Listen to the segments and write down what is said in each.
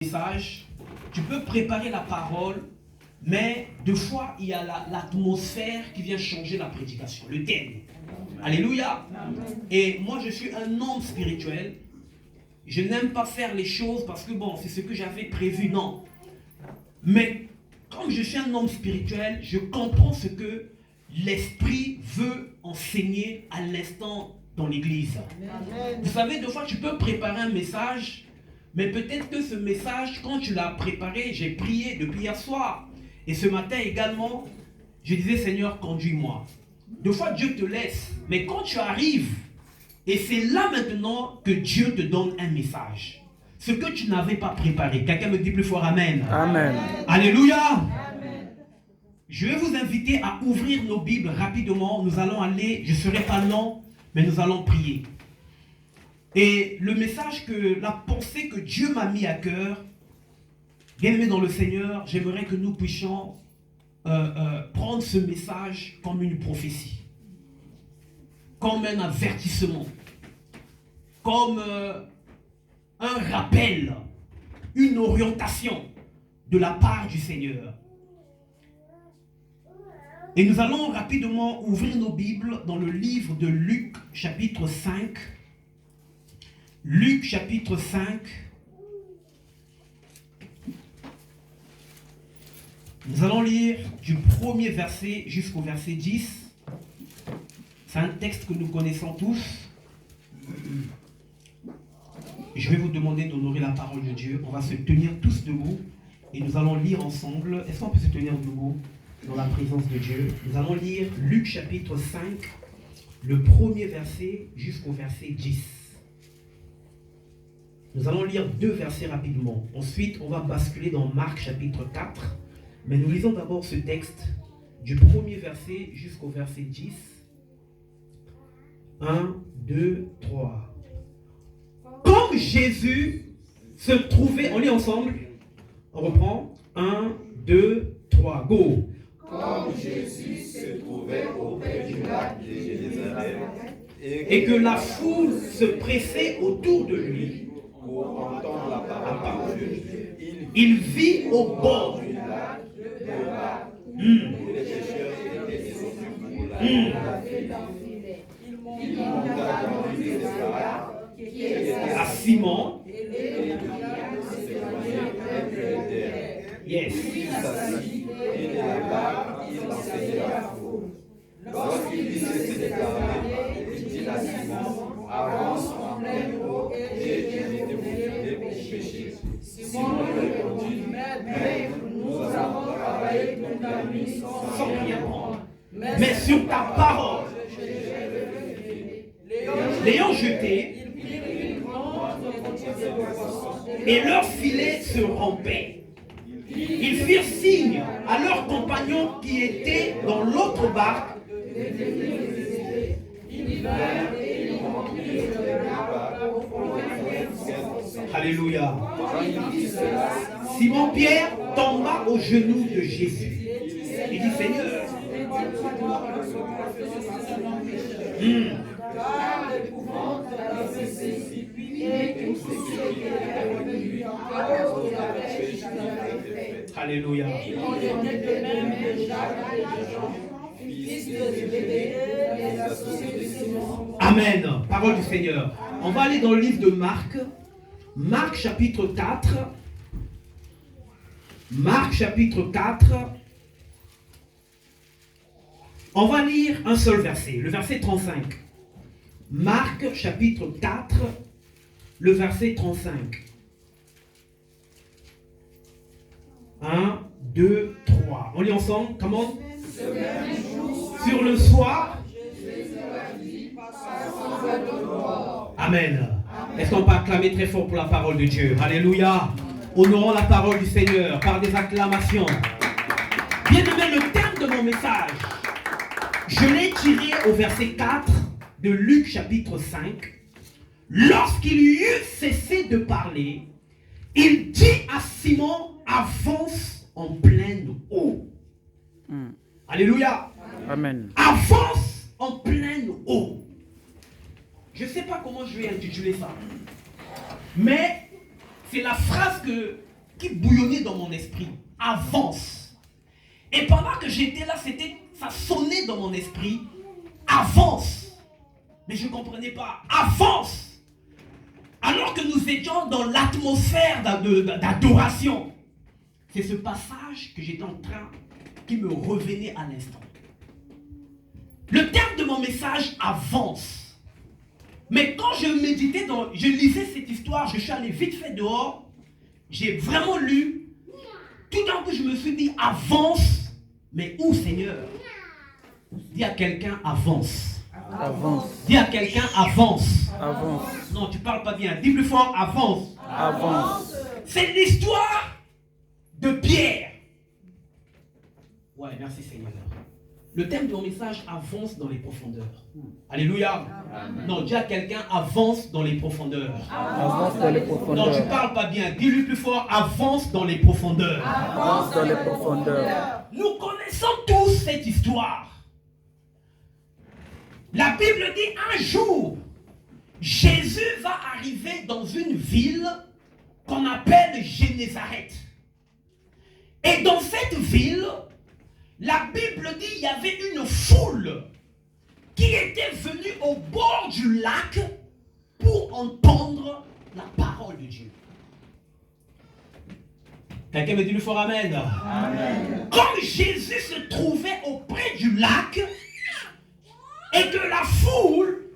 Message, tu peux préparer la parole, mais deux fois il y a l'atmosphère qui vient changer la prédication, le thème. Alléluia. Et moi je suis un homme spirituel. Je n'aime pas faire les choses parce que bon, c'est ce que j'avais prévu, non. Mais comme je suis un homme spirituel, je comprends ce que l'Esprit veut enseigner à l'instant dans l'église. Vous savez, deux fois tu peux préparer un message, mais peut-être que ce message, quand tu l'as préparé, j'ai prié depuis hier soir. Et ce matin également, je disais, Seigneur, conduis-moi. Deux fois, Dieu te laisse. Mais quand tu arrives, et c'est là maintenant que Dieu te donne un message. Ce que tu n'avais pas préparé. Quelqu'un me dit plus fort Amen. Amen. Alléluia. Amen. Je vais vous inviter à ouvrir nos Bibles rapidement. Nous allons aller, je ne serai pas long, mais nous allons prier. Et le message la pensée que Dieu m'a mis à cœur, bien-aimé dans le Seigneur, j'aimerais que nous puissions prendre ce message comme une prophétie, comme un avertissement, comme un rappel, une orientation de la part du Seigneur. Et nous allons rapidement ouvrir nos Bibles dans le livre de Luc, chapitre 5. Luc chapitre 5. Nous allons lire du premier verset jusqu'au verset 10. C'est un texte que nous connaissons tous. Je vais vous demander d'honorer la parole de Dieu. On va se tenir tous debout et nous allons lire ensemble. Est-ce qu'on peut se tenir debout dans la présence de Dieu? Nous allons lire Luc chapitre 5, le premier verset jusqu'au verset 10. Nous allons lire deux versets rapidement. Ensuite, on va basculer dans Marc chapitre 4. Mais nous lisons d'abord ce texte du premier verset jusqu'au verset 10. 1, 2, 3. Comme Jésus se trouvait... On lit ensemble. On reprend. 1, 2, 3. Go. Comme Jésus se trouvait auprès du lac de Génézareth et que la foule se pressait autour de lui, pour entendre la parole de Dieu, il vit au bord du lac le bar où les pêcheurs étaient descendus pour la Il monta dans une des barques qui était à Simon. Yes. Il s'assit et de la barque il enseignait la foule. Lorsqu'il vit se déclarer, il dit à Simon, avance en pleine eau et j'ai dévoilé pour pécher. Simon répondit, mais nous avons travaillé toute la nuit sans rien prendre. Mais sur ta parole, l'ayant jeté, et leur filet se rompait. Ils firent signe à leurs compagnons qui étaient dans l'autre barque. Alléluia. Simon-Pierre tomba aux genoux de Jésus. Il dit, Seigneur, Alléluia. Amen. Parole du Seigneur. On va aller dans le livre de Marc. Marc chapitre 4. Marc chapitre 4. On va lire un seul verset, le verset 35. Marc chapitre 4, le verset 35. 1, 2, 3. On lit ensemble. Comment? Sur le soir. Amen. Est-ce qu'on peut acclamer très fort pour la parole de Dieu? Alléluia. Honorons la parole du Seigneur par des acclamations. Bien aimé, le thème de mon message, je l'ai tiré au verset 4 de Luc chapitre 5. Lorsqu'il eut cessé de parler, il dit à Simon, avance en pleine eau. Alléluia. Amen. Avance en pleine eau. Je ne sais pas comment je vais intituler ça. Mais c'est la phrase que qui bouillonnait dans mon esprit. Avance. Et pendant que j'étais là, ça sonnait dans mon esprit. Avance. Mais je ne comprenais pas. Avance. Alors que nous étions dans l'atmosphère d'adoration. C'est ce passage que j'étais en train, qui me revenait à l'instant. Le terme de mon message, avance. Mais quand je méditais, je lisais cette histoire, je suis allé vite fait dehors, j'ai vraiment lu, tout d'un coup je me suis dit, avance, mais où Seigneur? Dis à quelqu'un, avance. Avance. Dis à quelqu'un, avance. Avance. Non, tu parles pas bien, dis plus fort, avance. Avance. C'est l'histoire de Pierre. Ouais, merci Seigneur. Le thème de mon message, avance dans les profondeurs. Alléluia. Amen. Non, dis à quelqu'un, avance dans les profondeurs. Avance dans les profondeurs. Non, tu parles pas bien. Dis-lui plus fort, avance dans les profondeurs. Avance dans les profondeurs. Nous connaissons tous cette histoire. La Bible dit un jour, Jésus va arriver dans une ville qu'on appelle Génézareth. Et dans cette ville, la Bible dit qu'il y avait une foule qui était venue au bord du lac pour entendre la parole de Dieu. Quelqu'un me dit le fort amen. Amen. Comme Jésus se trouvait auprès du lac et que la foule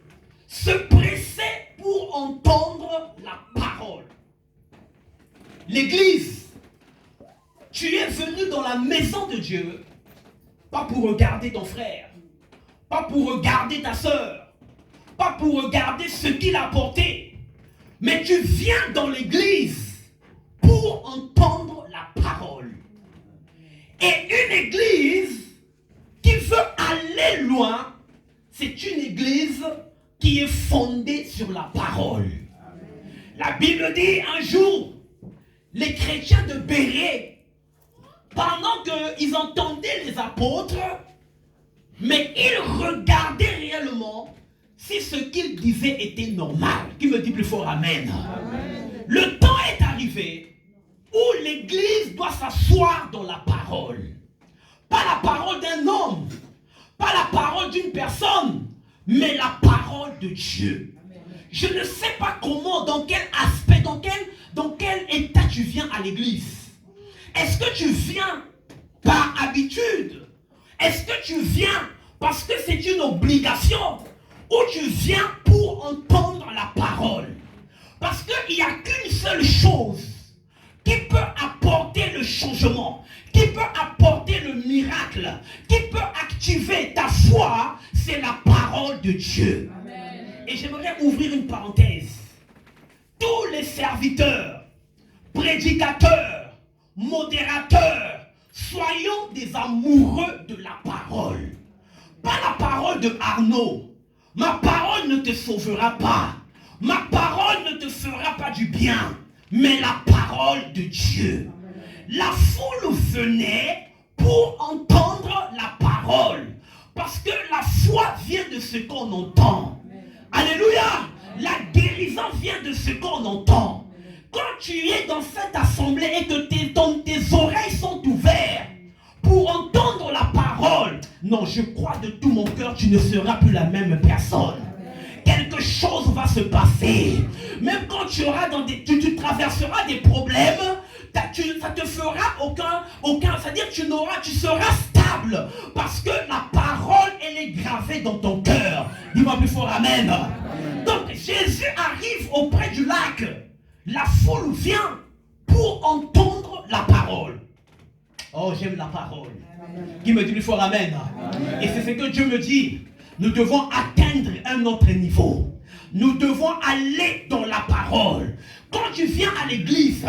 se pressait pour entendre la parole. L'église, tu es venu dans la maison de Dieu, pas pour regarder ton frère, pas pour regarder ta soeur, pas pour regarder ce qu'il a porté, mais tu viens dans l'église pour entendre la parole. Et une église qui veut aller loin, c'est une église qui est fondée sur la parole. La Bible dit un jour, les chrétiens de Bérée, pendant qu'ils entendaient les apôtres, mais ils regardaient réellement si ce qu'ils disaient était normal. Qui me dit plus fort amen. Amen. Le temps est arrivé où l'église doit s'asseoir dans la parole. Pas la parole d'un homme, pas la parole d'une personne, mais la parole de Dieu. Je ne sais pas comment, dans quel aspect, dans quel état tu viens à l'église. Est-ce que tu viens par habitude? Est-ce que tu viens parce que c'est une obligation? Ou tu viens pour entendre la parole? Parce qu'il n'y a qu'une seule chose qui peut apporter le changement, qui peut apporter le miracle, qui peut activer ta foi, c'est la parole de Dieu. Amen. Et j'aimerais ouvrir une parenthèse. Tous les serviteurs, prédicateurs, modérateurs, soyons des amoureux de la parole. Pas la parole de Arnaud. Ma parole ne te sauvera pas. Ma parole ne te fera pas du bien. Mais la parole de Dieu. La foule venait pour entendre la parole. Parce que la foi vient de ce qu'on entend. Alléluia. La guérison vient de ce qu'on entend. Quand tu es dans cette assemblée et que tes oreilles sont ouvertes pour entendre la parole, non, je crois de tout mon cœur, tu ne seras plus la même personne. Quelque chose va se passer. Même quand tu traverseras des problèmes, ça te fera aucun, c'est-à-dire tu seras stable parce que la parole, elle est gravée dans ton cœur. Dis-moi plus fort, amen. Donc Jésus arrive auprès du lac. La foule vient pour entendre la parole. Oh, j'aime la parole. Qui me dit plus fort amen. Amen. Et c'est ce que Dieu me dit. Nous devons atteindre un autre niveau. Nous devons aller dans la parole. Quand tu viens à l'église,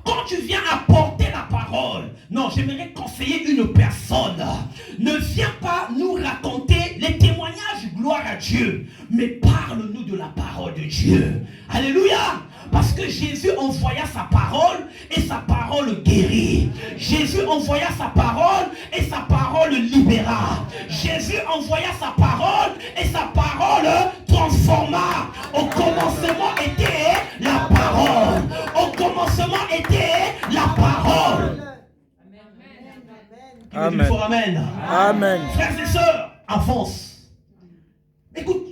quand tu viens apporter la parole, non, j'aimerais conseiller une personne. Ne viens pas nous raconter les témoignages, gloire à Dieu, mais parle-nous de la parole de Dieu. Alléluia. Parce que Jésus envoya sa parole et sa parole guérit. Jésus envoya sa parole et sa parole libéra. Jésus envoya sa parole et sa parole transforma. Au commencement était la parole. Au commencement commencement était la parole. Amen. Amen. Amen. Frères et sœurs, avance. Écoute,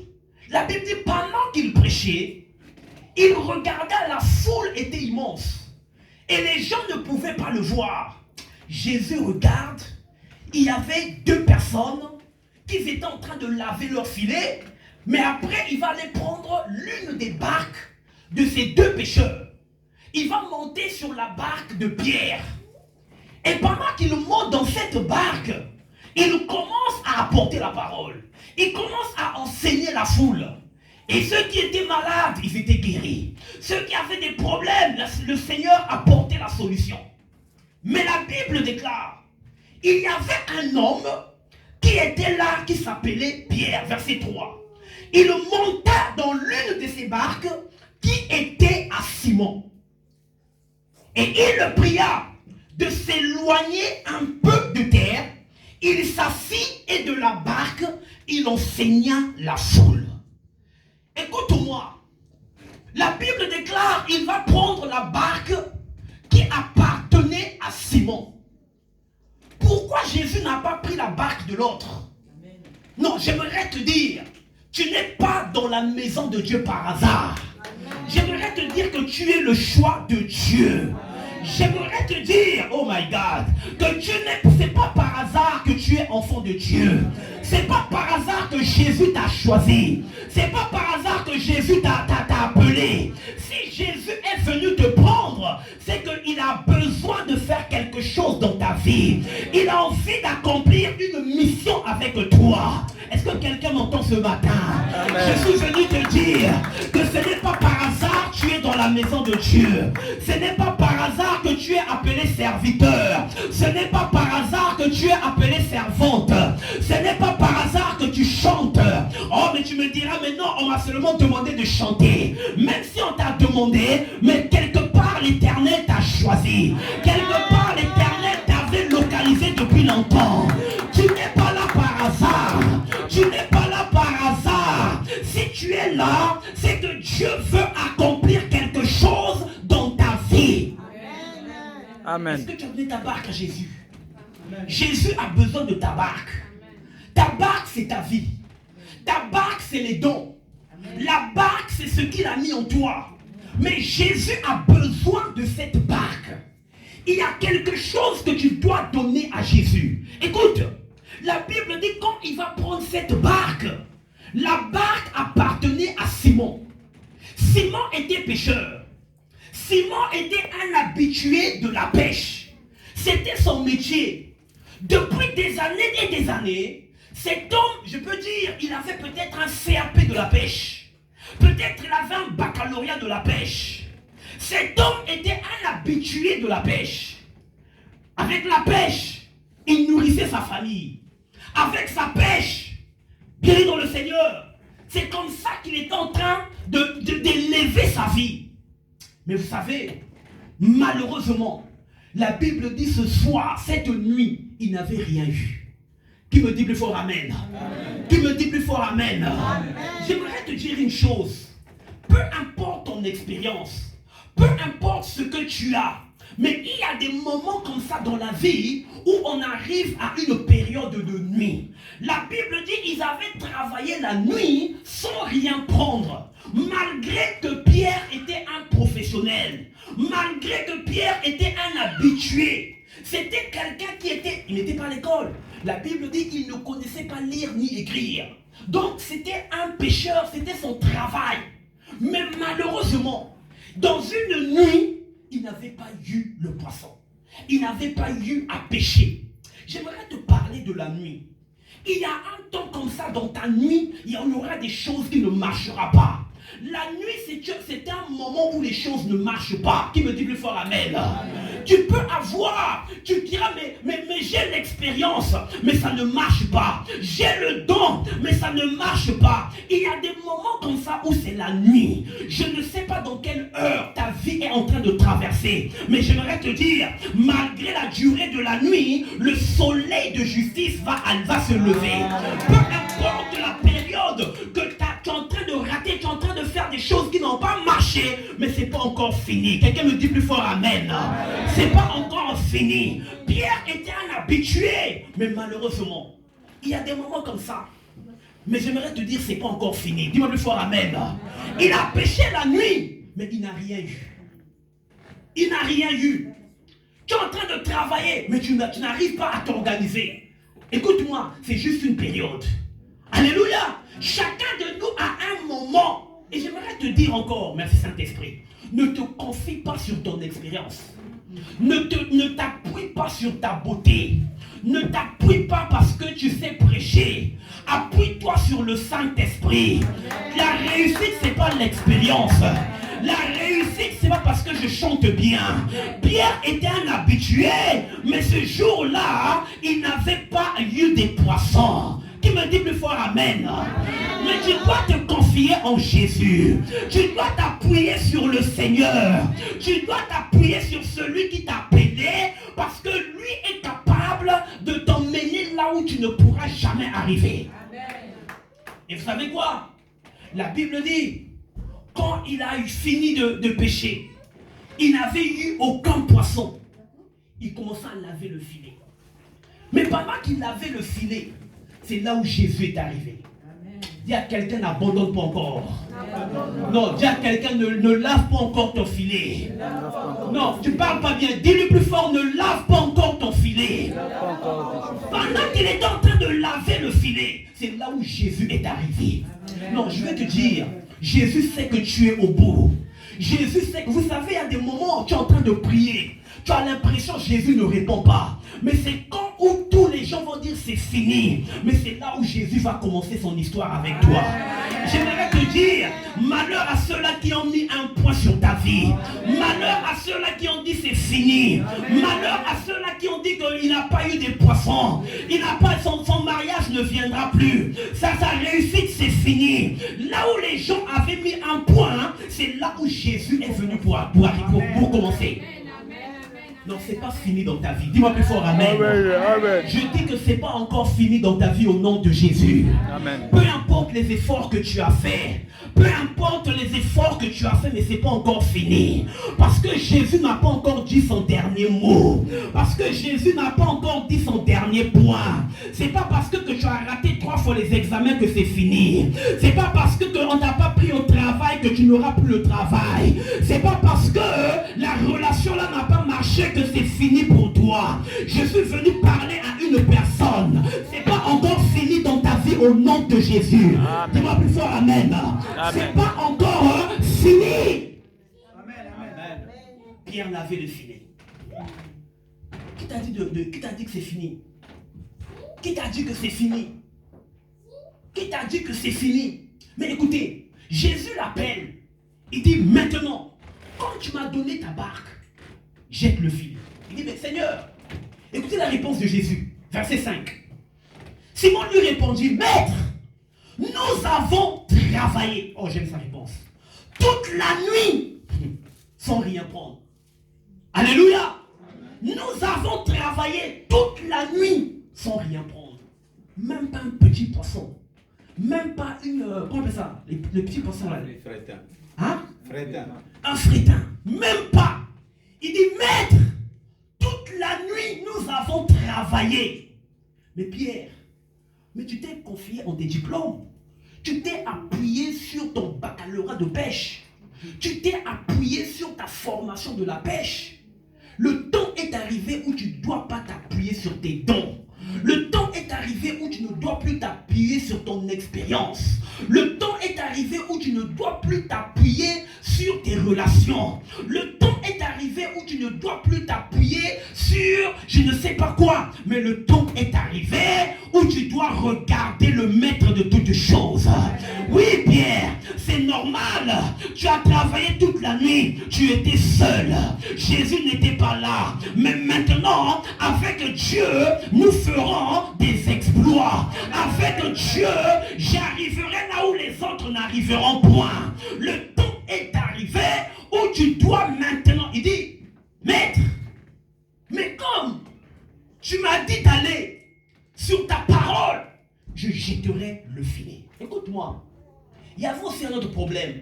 la Bible dit pendant qu'il prêchait, il regarda, la foule était immense. Et les gens ne pouvaient pas le voir. Jésus regarde, il y avait deux personnes qui étaient en train de laver leur filet, mais après il va aller prendre l'une des barques de ces deux pêcheurs. Il va monter sur la barque de Pierre. Et pendant qu'il monte dans cette barque, il commence à apporter la parole. Il commence à enseigner la foule. Et ceux qui étaient malades, ils étaient guéris. Ceux qui avaient des problèmes, le Seigneur apportait la solution. Mais la Bible déclare, il y avait un homme qui était là, qui s'appelait Pierre, verset 3. Il monta dans l'une de ces barques qui était à Simon. Et il le pria de s'éloigner un peu de terre. Il s'assit et de la barque, il enseigna la foule. Écoute-moi, la Bible déclare, il va prendre la barque qui appartenait à Simon. Pourquoi Jésus n'a pas pris la barque de l'autre? Non, j'aimerais te dire, tu n'es pas dans la maison de Dieu par hasard. J'aimerais te dire que tu es le choix de Dieu. J'aimerais te dire, oh my God, que c'est pas par hasard que tu es enfant de Dieu. C'est pas par hasard que Jésus t'a choisi. C'est pas par hasard que Jésus t'a appelé. Si Jésus est venu te prendre, c'est qu'il a besoin de faire quelque chose dans ta vie. Il a envie d'accomplir une mission avec toi. Est-ce que quelqu'un m'entend ce matin? Amen. Je suis venu te dire que ce n'est pas par hasard que tu es dans la maison de Dieu. Ce n'est pas par hasard que tu es appelé serviteur. Ce n'est pas par hasard que tu es appelé servante. Ce n'est pas par hasard que tu chantes. Oh, mais tu me diras, mais non, on m'a seulement demandé de chanter. Même si on t'a demandé, mais quelque part l'Éternel t'a choisi. Quelque part l'Éternel t'avait localisé depuis longtemps. Tu n'es pas là par hasard. Tu n'es pas là par hasard. Si tu es là, c'est que Dieu veut accomplir quelque chose dans ta vie. Amen. Est-ce que tu as donné ta barque à Jésus? Amen. Jésus a besoin de ta barque. Ta barque, c'est ta vie. Ta barque, c'est les dons. Amen. La barque, c'est ce qu'il a mis en toi. Mais Jésus a besoin de cette barque. Il y a quelque chose que tu dois donner à Jésus. Écoute, la Bible dit quand il va prendre cette barque, la barque appartenait à Simon. Simon était pêcheur. Simon était un habitué de la pêche. C'était son métier. Depuis des années et des années, cet homme, je peux dire, il avait peut-être un CAP de la pêche. Peut-être il avait un baccalauréat de la pêche. Cet homme était un habitué de la pêche. Avec la pêche, il nourrissait sa famille. Avec sa pêche, bien dans le Seigneur. C'est comme ça qu'il est en train d'élever sa vie. Mais vous savez, malheureusement, la Bible dit ce soir, cette nuit, il n'avait rien eu. Qui me dit plus fort amen? Amen. Qui me dit plus fort amen? Amen. J'aimerais te dire une chose. Peu importe ton expérience, peu importe ce que tu as, mais il y a des moments comme ça dans la vie où on arrive à une période de nuit. La Bible dit qu'ils avaient travaillé la nuit sans rien prendre. Malgré que Pierre était un professionnel, malgré que Pierre était un habitué, c'était quelqu'un qui était, il n'était pas à l'école. La Bible dit qu'il ne connaissait pas lire ni écrire. Donc c'était un pécheur, c'était son travail. Mais malheureusement, dans une nuit, il n'avait pas eu le poisson. Il n'avait pas eu à pêcher. J'aimerais te parler de la nuit. Il y a un temps comme ça dans ta nuit, il y en aura des choses qui ne marcheront pas. La nuit, c'est un moment où les choses ne marchent pas. Qui me dit plus fort amen? Amen. Tu peux avoir, tu diras, mais j'ai l'expérience, mais ça ne marche pas. J'ai le don, mais ça ne marche pas. Il y a des moments comme ça où c'est la nuit. Je ne sais pas dans quelle heure ta vie est en train de traverser, mais j'aimerais te dire, malgré la durée de la nuit, le soleil de justice va se lever. Peu importe la période que tu es en train de rater, tu es en train de faire des choses qui n'ont pas marché, mais ce n'est pas encore fini. Quelqu'un me dit plus fort amen. Ce n'est pas encore fini. Pierre était un habitué, mais malheureusement, il y a des moments comme ça. Mais j'aimerais te dire, ce n'est pas encore fini. Dis-moi plus fort amen. Il a péché la nuit, mais il n'a rien eu. Il n'a rien eu. Tu es en train de travailler, mais tu n'arrives pas à t'organiser. Écoute-moi, c'est juste une période. Alléluia. Chacun de nous a un moment. Et j'aimerais te dire encore, merci Saint-Esprit, ne te confie pas sur ton expérience. Ne t'appuie pas sur ta beauté. Ne t'appuie pas parce que tu sais prêcher. Appuie-toi sur le Saint-Esprit. La réussite, ce n'est pas l'expérience. La réussite, c'est pas parce que je chante bien. Pierre était un habitué, mais ce jour-là, il n'avait pas eu des poissons. Qui me dit plus fort amen? Mais tu dois te confier en Jésus. Tu dois t'appuyer sur le Seigneur. Tu dois t'appuyer sur celui qui t'a appelé, parce que lui est capable de t'emmener là où tu ne pourras jamais arriver. Et vous savez quoi? La Bible dit, quand il a eu fini de pêcher, il n'avait eu aucun poisson. Il commença à laver le filet. Mais pendant qu'il lavait le filet, c'est là où Jésus est arrivé. Dis à quelqu'un, n'abandonne pas encore. Non, dis à quelqu'un, ne lave pas encore ton filet. Non, tu parles pas bien. Dis-le plus fort, ne lave pas encore ton filet. Pendant qu'il était en train de laver le filet, c'est là où Jésus est arrivé. Non, je vais te dire, Jésus sait que tu es au bout. Jésus sait que, vous savez, il y a des moments où tu es en train de prier. Tu as l'impression que Jésus ne répond pas. Mais c'est quand où tous les gens vont dire c'est fini. Mais c'est là où Jésus va commencer son histoire avec toi. J'aimerais te dire, malheur à ceux-là qui ont mis un point sur ta vie. Malheur à ceux-là qui ont dit c'est fini. Malheur à ceux-là qui ont dit qu'il n'a pas eu des poissons. Il n'a pas, son mariage ne viendra plus. Sa réussite c'est fini. Là où les gens avaient mis un point, c'est là où Jésus est venu pour commencer. Non, c'est pas fini dans ta vie. Dis-moi plus fort, amen. Amen. Je dis que c'est pas encore fini dans ta vie au nom de Jésus. Amen. Peu importe les efforts que tu as faits, peu importe les efforts que tu as faits, mais c'est pas encore fini. Parce que Jésus n'a pas encore dit son dernier mot. Parce que Jésus n'a pas encore dit son dernier point. C'est pas parce que tu as raté 3 fois les examens que c'est fini. C'est pas parce que on t'a pas pris au travail que tu n'auras plus le travail. C'est pas parce que la relation là n'a pas marché que c'est fini pour toi. Je suis venu parler à une personne. C'est pas encore fini dans ta vie au nom de Jésus. Dis-moi plus fort amen. C'est pas encore fini. Amen. Pierre lavait le filet. Qui t'a dit que c'est fini? Qui t'a dit que c'est fini? Qui t'a dit que c'est fini? Mais écoutez, Jésus l'appelle. Il dit maintenant, quand tu m'as donné ta barque, jette le filet. Il dit, mais Seigneur, écoutez la réponse de Jésus, verset 5. Simon lui répondit, Maître, nous avons travaillé. Oh, j'aime sa réponse. Toute la nuit, sans rien prendre. Alléluia. Nous avons travaillé toute la nuit, sans rien prendre. Même pas un petit poisson. Même pas une... comment on appelle ça? Les petits poissons là. Les frétins. Hein? Frétin. Un frétin. Même pas. Il dit, Maître, toute la nuit, nous avons travaillé. Mais Pierre, mais tu t'es confié en tes diplômes. Tu t'es appuyé sur ton baccalauréat de pêche. Tu t'es appuyé sur ta formation de la pêche. Le temps est arrivé où tu ne dois pas t'appuyer sur tes dons. Le temps est arrivé où tu ne dois plus t'appuyer sur ton expérience. Le temps est arrivé où tu ne dois plus t'appuyer sur tes relations. Le temps est arrivé où tu ne dois plus t'appuyer sur je ne sais pas quoi. Mais le temps est arrivé où tu dois regarder le maître de toutes choses. Oui, Pierre, c'est normal. Tu as travaillé toute la nuit. Tu étais seul. Jésus n'était pas là. Mais maintenant, avec Dieu, nous ferons des exploits. Avec Dieu, j'arriverai là où les autres n'arriveront point. Le temps est arrivé où tu dois maintenant, il dit, Maître, mais comme tu m'as dit d'aller sur ta parole, je jetterai le filet. Écoute-moi, il y avait aussi un autre problème.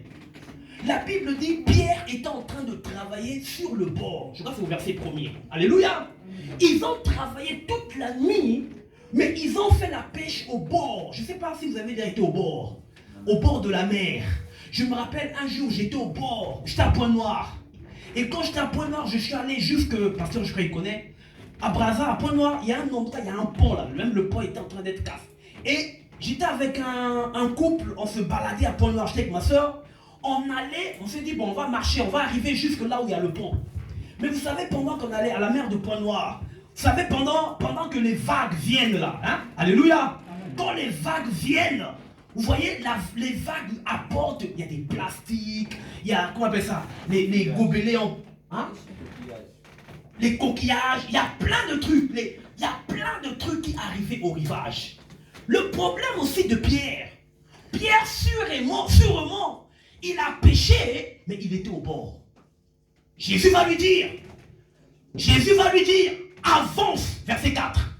La Bible dit Pierre était en train de travailler sur le bord. Je crois que c'est au verset 1er. Alléluia. Ils ont travaillé toute la nuit, mais ils ont fait la pêche au bord. Je ne sais pas si vous avez déjà été au bord de la mer. Je me rappelle un jour, j'étais au bord, j'étais à Pointe-Noire. Et quand j'étais à Pointe-Noire, je suis allé jusque, pasteur, je crois qu'il connaît, à Brazza, à Pointe-Noire, il y a un endroit, il y a un pont là, même le pont était en train d'être cassé. Et j'étais avec un couple, on se baladait à Pointe-Noire, j'étais avec ma soeur. On s'est dit, bon, on va marcher, on va arriver jusque là où il y a le pont. Mais vous savez, pendant qu'on allait à la mer de Pointe-Noire, vous savez, pendant que les vagues viennent là, hein, alléluia, quand les vagues viennent, vous voyez, les vagues apportent, il y a des plastiques, il y a, comment on appelle ça, les gobelets en... Hein, les coquillages, il y a plein de trucs, il y a plein de trucs qui arrivaient au rivage. Le problème aussi de Pierre, sûrement, il a péché, mais il était au bord. Jésus va lui dire, avance, verset 4.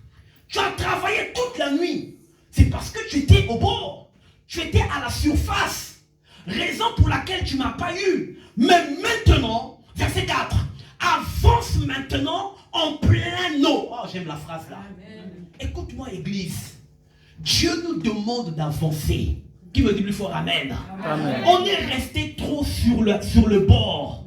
Tu as travaillé toute la nuit, c'est parce que tu étais au bord, tu étais à la surface, raison pour laquelle tu ne m'as pas eu. Mais maintenant, verset 4, avance maintenant en plein eau. Oh, j'aime la phrase là. Écoute-moi, Église. Dieu nous demande d'avancer. Qui me dit plus fort amen. Amen. On est resté trop sur le bord.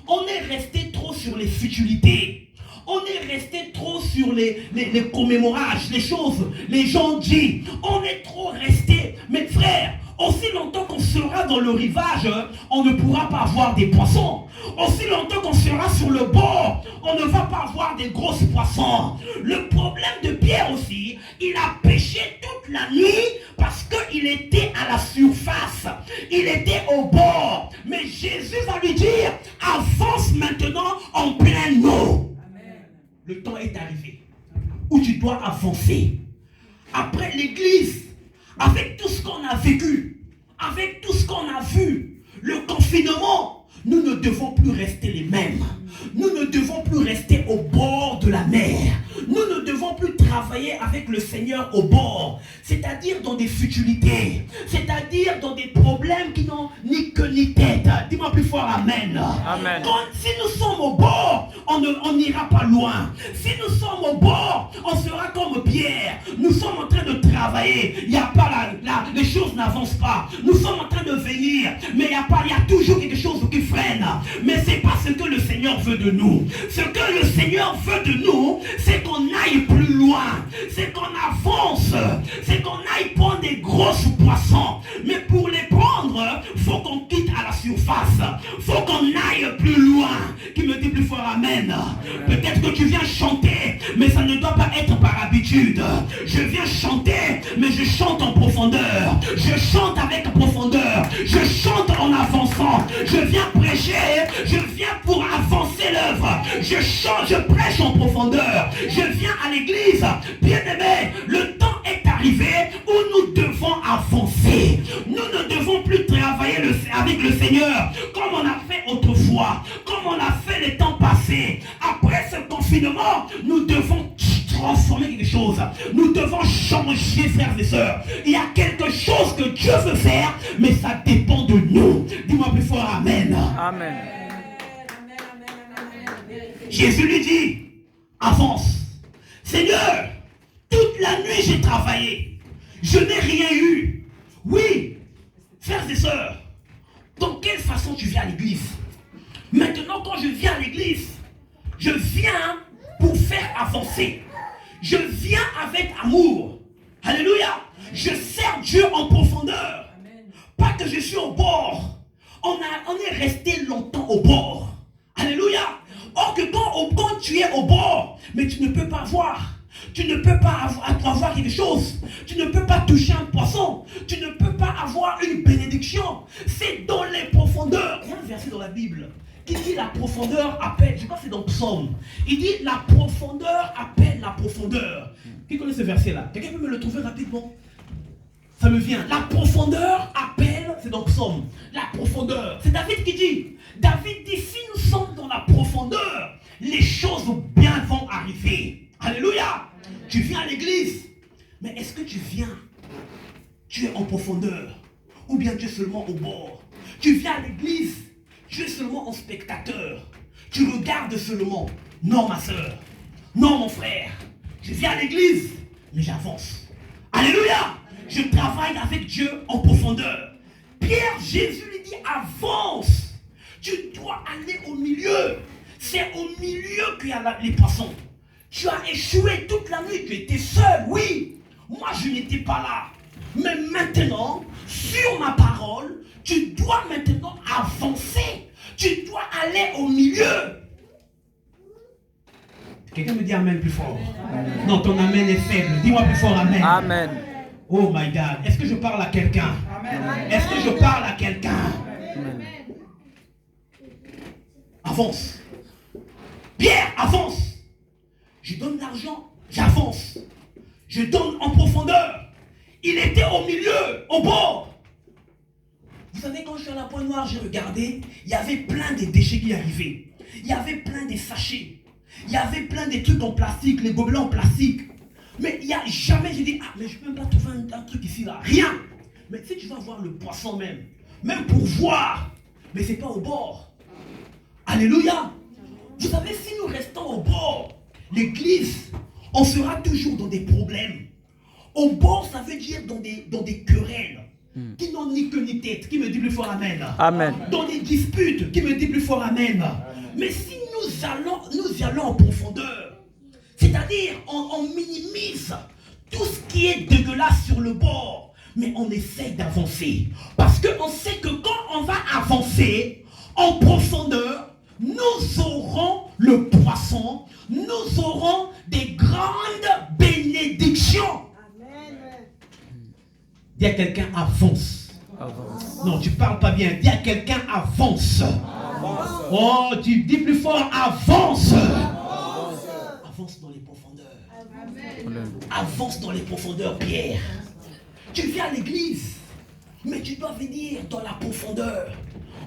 On est resté trop sur les futilités. On est resté trop sur les commémorages, les choses, les gens disent. On est trop resté. Mes frères, aussi longtemps qu'on sera dans le rivage, on ne pourra pas avoir des poissons. Aussi longtemps qu'on sera sur le bord, on ne va pas avoir des grosses poissons. Le problème de Pierre aussi, il a péché toute la nuit parce qu'il était à la surface. Il était au bord. Mais Jésus va lui dire, avance maintenant en pleine eau. Le temps est arrivé où tu dois avancer. Après l'église, avec tout ce qu'on a vécu, avec tout ce qu'on a vu, le confinement, nous ne devons plus rester les mêmes. Nous ne devons plus rester au bord de la mer. Nous ne devons plus travailler avec le Seigneur au bord. C'est-à-dire dans des futilités. C'est-à-dire dans des problèmes qui n'ont ni queue ni tête. Dis-moi plus fort amen. Amen. Si nous sommes au bord, on n'ira pas loin. Si nous sommes au bord, on sera comme Pierre. Nous sommes en train de travailler. Il n'y a pas les choses n'avancent pas. Nous sommes en train de venir. Mais il y a toujours quelque chose qui freine. Mais ce n'est pas ce que le Seigneur veut de nous. Ce que le Seigneur veut de nous, c'est qu'on aille plus loin. C'est qu'on avance. C'est qu'on aille prendre des grosses poissons. Mais pour les prendre, il faut qu'on quitte à la surface. Il faut qu'on aille plus loin. Qui me dit plus fort amen. Peut-être que tu viens chanter, mais ça ne doit pas être par habitude. Je viens chanter, mais je chante en profondeur. Je chante avec profondeur. Je chante en avançant. Je viens prêcher. Je viens pour avancer l'œuvre. Je chante, je prêche en profondeur. Je viens à l'église. Bien-aimé, le temps est arrivé où nous devons avancer. Nous ne devons plus travailler avec le Seigneur comme on a fait autrefois, comme on a fait les temps passés. Après ce confinement, nous devons transformer quelque chose. Nous devons changer, frères et sœurs. Il y a quelque chose que Dieu veut faire, mais ça dépend de nous. Dis-moi plus fort amen. Amen. Jésus lui dit, avance. Seigneur, toute la nuit j'ai travaillé. Je n'ai rien eu. Oui, frères et sœurs, dans quelle façon tu viens à l'église? Maintenant, quand je viens à l'église, je viens pour faire avancer. Je viens avec amour. Alléluia. Je sers Dieu en profondeur. Pas que je suis au bord. On est resté longtemps au bord. Alléluia. Or que quand tu es au bord, mais tu ne peux pas voir. Tu ne peux pas avoir quelque chose. Tu ne peux pas toucher un poisson. Tu ne peux pas avoir une bénédiction. C'est dans les profondeurs. Il y a un verset dans la Bible qui dit la profondeur appelle. Je crois que c'est dans Psaume. Il dit la profondeur appelle la profondeur. Qui connaît ce verset-là? Quelqu'un peut me le trouver rapidement? Ça me vient. La profondeur appelle, c'est dans Psaume. La profondeur. C'est David qui dit. David dit, si nous sommes dans la profondeur, les choses bien vont arriver. Alléluia. Tu viens à l'église. Mais est-ce que tu viens? Tu es en profondeur. Ou bien tu es seulement au bord. Tu viens à l'église, tu es seulement en spectateur. Tu regardes seulement. Non, ma soeur. Non, mon frère. Je viens à l'église, mais j'avance. Alléluia. Je travaille avec Dieu en profondeur. Pierre, Jésus lui dit, avance. Tu dois aller au milieu. C'est au milieu qu'il y a les poissons. Tu as échoué toute la nuit. Tu étais seul, oui. Moi, je n'étais pas là. Mais maintenant, sur ma parole, tu dois maintenant avancer. Tu dois aller au milieu. Quelqu'un me dit amen plus fort. Amen. Non, ton amen est faible. Dis-moi plus fort amen. Amen. Oh my God. Est-ce que je parle à quelqu'un? Est-ce que je parle à quelqu'un? Avance. Pierre, avance. Je donne l'argent, j'avance. Je donne en profondeur. Il était au milieu, au bord. Vous savez, quand je suis à la Pointe Noire, j'ai regardé, il y avait plein de déchets qui arrivaient. Il y avait plein de sachets. Il y avait plein de trucs en plastique, les gobelets en plastique. Mais il n'y a jamais, j'ai dit, ah, mais je ne peux même pas trouver un truc ici, là. Rien. Mais si tu vas voir le poisson même pour voir, mais ce n'est pas au bord. Alléluia. Vous savez, si nous restons au bord, l'église, on sera toujours dans des problèmes. Au bord, ça veut dire dans des querelles. Qui n'ont ni queue ni tête. Qui me dit plus fort amen. Amen. Dans des disputes. Qui me dit plus fort amen. Mais si nous y allons en profondeur, c'est-à-dire on minimise tout ce qui est dégueulasse sur le bord, mais on essaye d'avancer. Parce qu'on sait que quand on va avancer en profondeur, nous aurons le poisson, nous aurons des grandes bénédictions. Dis à quelqu'un avance. Avance. Non, tu parles pas bien. Dis à quelqu'un avance. Avance. Oh, tu dis plus fort avance. Avance. Avance dans les profondeurs. Amen. Avance dans les profondeurs, Pierre. Tu viens à l'église, mais tu dois venir dans la profondeur.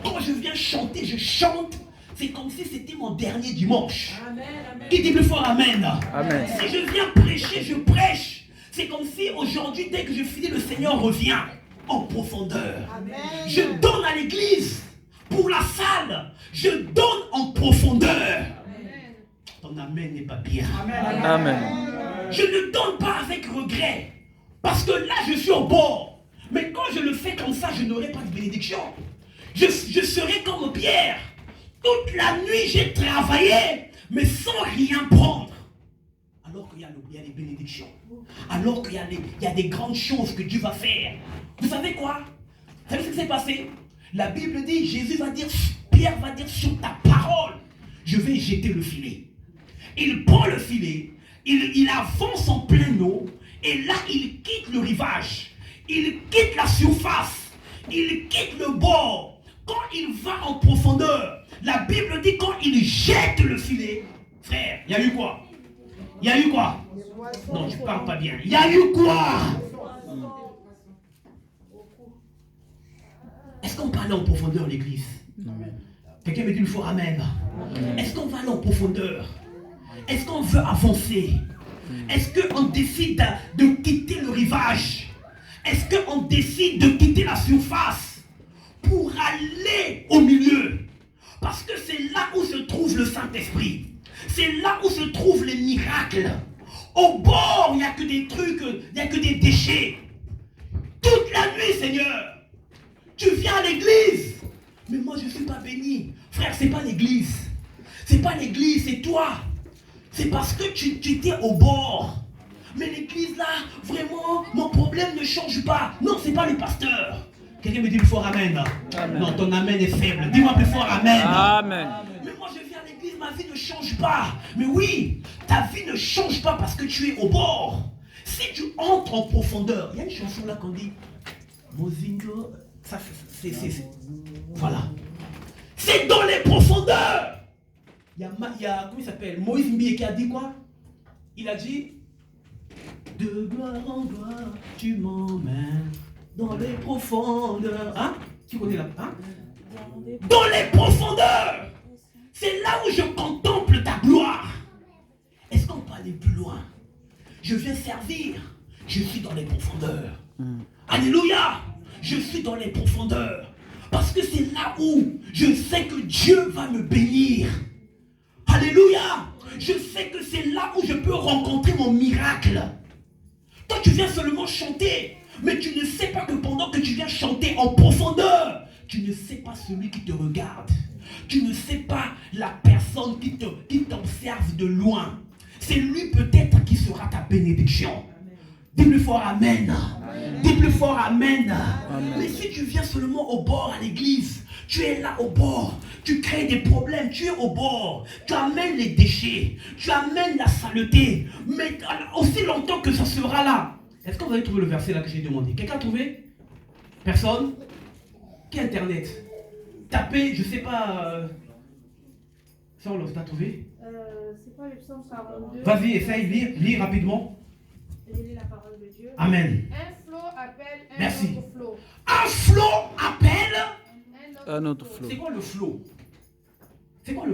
Quand je viens chanter, je chante. C'est comme si c'était mon dernier dimanche. Amen. Qui dit plus fort amen. Amen. Si je viens prêcher, je prêche. C'est comme si aujourd'hui, dès que je finis, le Seigneur revient en profondeur. Amen. Je donne à l'église pour la salle. Je donne en profondeur. Amen. Ton amen n'est pas bien. Amen. Amen. Je ne donne pas avec regret. Parce que là, je suis au bord. Mais quand je le fais comme ça, je n'aurai pas de bénédiction. Je serai comme Pierre. Toute la nuit, j'ai travaillé, mais sans rien prendre. Alors qu'il y a les bénédictions. Alors qu'il y a des grandes choses que Dieu va faire. Vous savez quoi? Vous savez ce qui s'est passé? La Bible dit, Jésus va dire, Pierre va dire, sur ta parole, je vais jeter le filet. Il prend le filet, il avance en pleine eau, et là il quitte le rivage, il quitte la surface, il quitte le bord. Quand il va en profondeur, la Bible dit, quand il jette le filet, frère, il y a eu quoi? Il y a eu quoi? Non, je ne parle pas bien. Il y a eu quoi? Est-ce qu'on parle en profondeur, l'église? Quelqu'un me dit il faut amen. Est-ce qu'on va aller en profondeur? Est-ce qu'on veut avancer? Est-ce qu'on décide de quitter le rivage? Est-ce qu'on décide de quitter la surface pour aller au milieu? Parce que c'est là où se trouve le Saint-Esprit. C'est là où se trouvent les miracles. Au bord, il n'y a que des trucs, il n'y a que des déchets. Toute la nuit, Seigneur, tu viens à l'église. Mais moi, je ne suis pas béni. Frère, ce n'est pas l'église. Ce n'est pas l'église, c'est toi. C'est parce que tu étais au bord. Mais l'église, là, vraiment, mon problème ne change pas. Non, ce n'est pas le pasteur. Quelqu'un me dit plus fort amen. Amen. Non, ton amen est faible. Dis-moi plus fort amen. Amen. Mais moi, je viens à l'église, ma vie ne change pas. Mais oui, ta vie ne change pas parce que tu es au bord. Si tu entres en profondeur, il y a une chanson là qu'on dit Mozingo, ça c'est. Voilà. C'est dans les profondeurs. Il y a comment il s'appelle? Moïse Mbie qui a dit quoi? Il a dit de gloire en gloire, tu m'emmènes dans les profondeurs. Hein? Tu connais là? Hein? Dans les profondeurs. C'est là où je contemple ta gloire. Est-ce qu'on peut aller plus loin? Je viens servir. Je suis dans les profondeurs. Alléluia. Je suis dans les profondeurs. Parce que c'est là où je sais que Dieu va me bénir. Alléluia. Je sais que c'est là où je peux rencontrer mon miracle. Toi, tu viens seulement chanter. Mais tu ne sais pas que pendant que tu viens chanter en profondeur, tu ne sais pas celui qui te regarde. Tu ne sais pas la personne qui t'observe de loin. C'est lui peut-être qui sera ta bénédiction. Dis plus fort Amen. Dis plus fort Amen. Mais si tu viens seulement au bord à l'église, tu es là au bord, tu crées des problèmes, tu es au bord, tu amènes les déchets, tu amènes la saleté, mais aussi longtemps que ça sera là. Est-ce que vous avez trouvé le verset là que j'ai demandé? Quelqu'un a trouvé? Personne? Qui Internet? Tapez, je sais pas. Saulos, t'as trouvé? C'est quoi le psaume 42? Vas-y, essaye, lis rapidement. Lisez la parole de Dieu. Amen. Un flot appelle un Merci. autre flot. Un flot appelle Un autre flot. C'est quoi le flot? C'est quoi le flot?